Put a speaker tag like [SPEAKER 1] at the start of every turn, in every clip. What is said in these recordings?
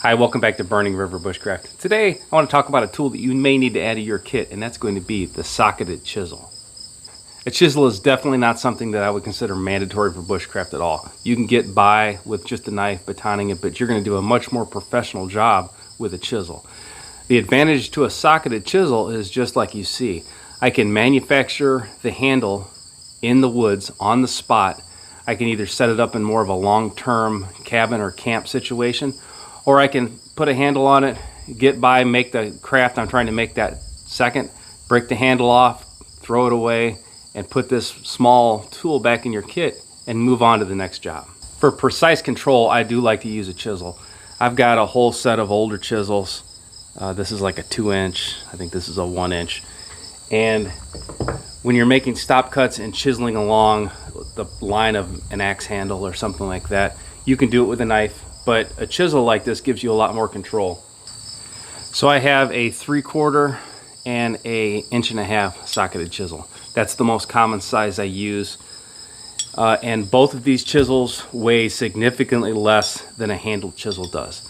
[SPEAKER 1] Hi, welcome back to Burning River Bushcraft. Today I want to talk about a tool that you may need to add to your kit, and that's going to be the socketed chisel. A chisel is definitely not something that I would consider mandatory for bushcraft at all. You can get by with just a knife, batoning it, but you're going to do a much more professional job with a chisel. The advantage to a socketed chisel is just like you see. I can manufacture the handle in the woods on the spot. I can either set it up in more of a long-term cabin or camp situation, or I can put a handle on it, get by, make the craft I'm trying to make that second, break the handle off, throw it away, and put this small tool back in your kit and move on to the next job. For precise control, I do like to use a chisel. I've got a whole set of older chisels. This is like a 2-inch, I think this is a 1-inch. And when you're making stop cuts and chiseling along the line of an axe handle or something like that, you can do it with a knife, but a chisel like this gives you a lot more control. So I have a 3/4 and a 1.5-inch socketed chisel. That's the most common size I use. And both of these chisels weigh significantly less than a handled chisel does.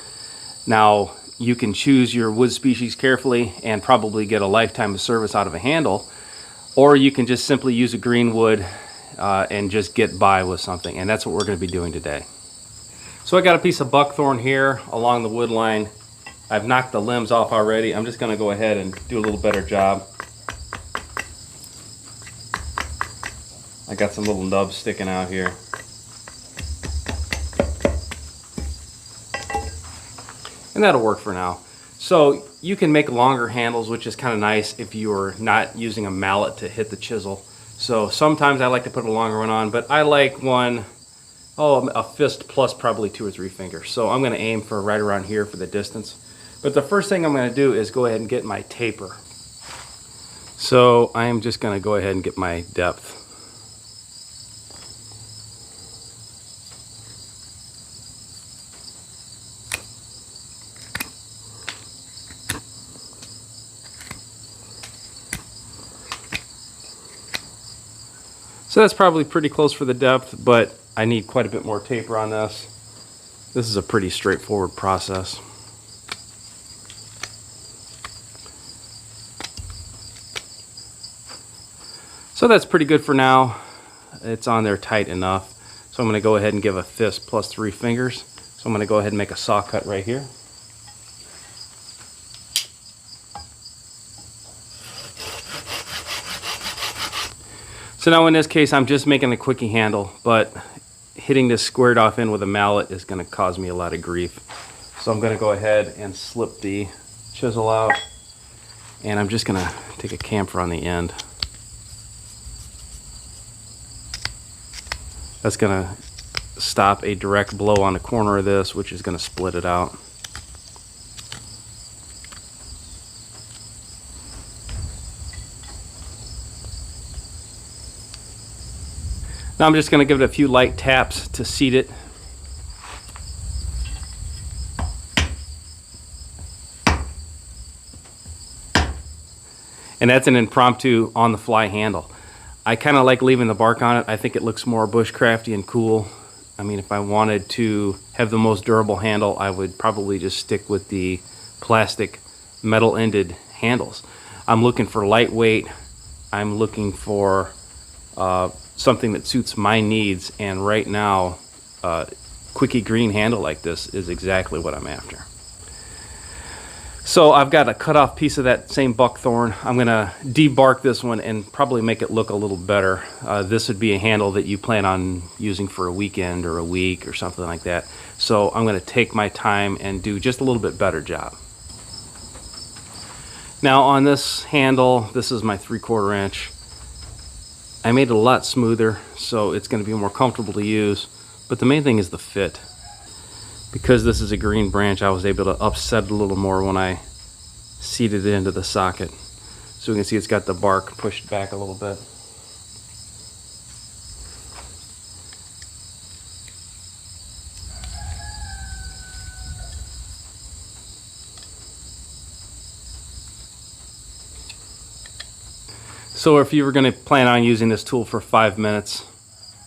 [SPEAKER 1] Now, you can choose your wood species carefully and probably get a lifetime of service out of a handle, or you can just simply use a green wood and just get by with something, and that's what we're going to be doing today. So I got a piece of buckthorn here along the wood line. I've knocked the limbs off already. I'm just going to go ahead and do a little better job. I got some little nubs sticking out here. And that'll work for now. So you can make longer handles, which is kind of nice if you're not using a mallet to hit the chisel. So sometimes I like to put a longer one on, but I like one, a fist plus probably 2 or 3 fingers. So I'm going to aim for right around here for the distance. But the first thing I'm going to do is go ahead and get my taper. So I am just going to go ahead and get my depth. So that's probably pretty close for the depth, but I need quite a bit more taper on this. This is a pretty straightforward process. So that's pretty good for now. It's on there tight enough. So I'm going to go ahead and give a fist plus 3 fingers. So I'm going to go ahead and make a saw cut right here. So now in this case, I'm just making a quickie handle, but hitting this squared off in with a mallet is going to cause me a lot of grief. So I'm going to go ahead and slip the chisel out, and I'm just going to take a camphor on the end. That's going to stop a direct blow on the corner of this, which is going to split it out. Now I'm just going to give it a few light taps to seat it. And that's an impromptu on-the-fly handle. I kind of like leaving the bark on it. I think it looks more bushcrafty and cool. I mean, if I wanted to have the most durable handle, I would probably just stick with the plastic metal-ended handles. I'm looking for lightweight. I'm looking for something that suits my needs, and right now quickie green handle like this is exactly what I'm after. So I've got a cut off piece of that same buckthorn. I'm gonna debark this one and probably make it look a little better. This would be a handle that you plan on using for a weekend or a week or something like that. So I'm gonna take my time and do just a little bit better job. Now on this handle, this is my 3/4 inch. I made it a lot smoother, so it's going to be more comfortable to use, but the main thing is the fit. Because this is a green branch, I was able to upset it a little more when I seated it into the socket. So we can see it's got the bark pushed back a little bit. So if you were going to plan on using this tool for 5 minutes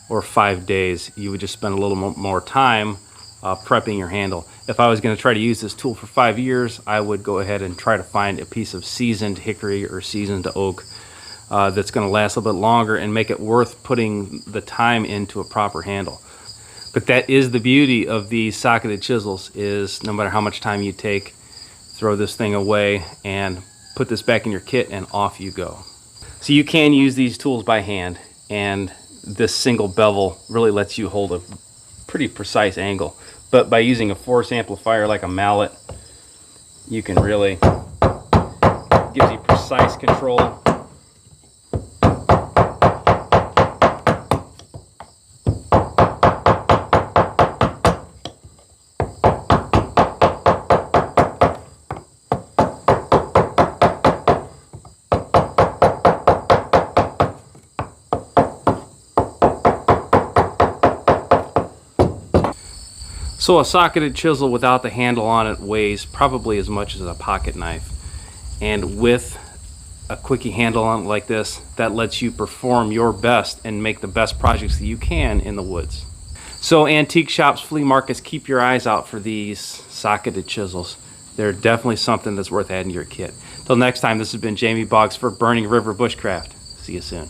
[SPEAKER 1] or 5 days, you would just spend a little more time prepping your handle. If I was going to try to use this tool for 5 years, I would go ahead and try to find a piece of seasoned hickory or seasoned oak that's going to last a little bit longer and make it worth putting the time into a proper handle. But that is the beauty of these socketed chisels, is no matter how much time you take, throw this thing away and put this back in your kit and off you go. So you can use these tools by hand, and this single bevel really lets you hold a pretty precise angle. But by using a force amplifier like a mallet, you can really, gives you precise control. So a socketed chisel without the handle on it weighs probably as much as a pocket knife. And with a quickie handle on it like this, that lets you perform your best and make the best projects that you can in the woods. So antique shops, flea markets, keep your eyes out for these socketed chisels. They're definitely something that's worth adding to your kit. Till next time, this has been Jamie Boggs for Burning River Bushcraft. See you soon.